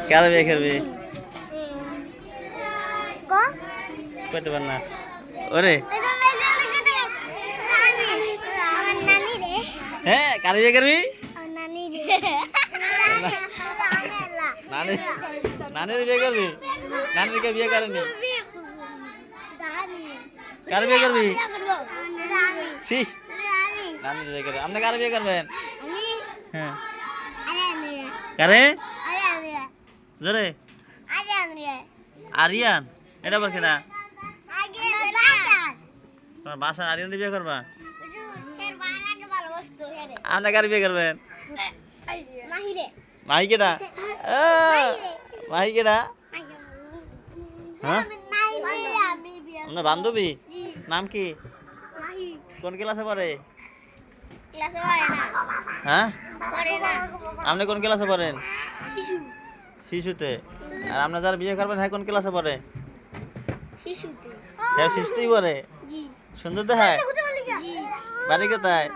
কারা বিয়ে করবি কইতে পার না ওরে হ্যাঁ কারা বিয়ে করবি নানির বিয়ে করবি নানিরকে বিয়ে করেনি কার বিয়ে করবি সি নানির বিয়ে করবে আপনি কার বিয়ে করবেন হ্যাঁ কারে জোরে আরিয়ান এটা বল কেনা তোমার বাসা আরিয়ান বিয়ে করবা আপনি কার বিয়ে করবেন মাহি কেটা মাহি কেটা হ্যাঁ আপনার বান্ধবী নাম কি কোন ক্লাসে পড়ে হ্যাঁ আপনি কোন ক্লাসে পড়েন শিশুতে আর আপনার যারা বিয়ে করবেন হ্যাঁ কোন ক্লাসে পড়ে হ্যাঁ শিশুতেই পড়ে সুন্দর দেখায় বাড়ি কোথায়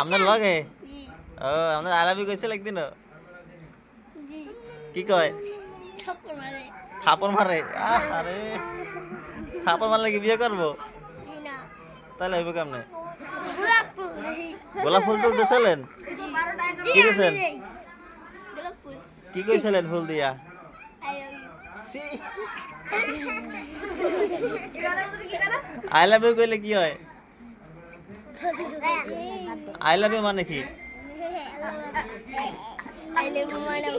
আপনার লগে ও আপনার আরবি কইছিল একদিনও কি কয় থাপড় মারে আরে থাপড় মারলে কি বিয়ে করবো তাহলে হইব কেমনে গোলাপ ফুল তুলতেছিলেন কি দিয়েছেন কি কইছিলেন ফুল দিয়া আই লাভ ইউ কইলে কি হয় আই লাভ ইউ মানে কি I live in one of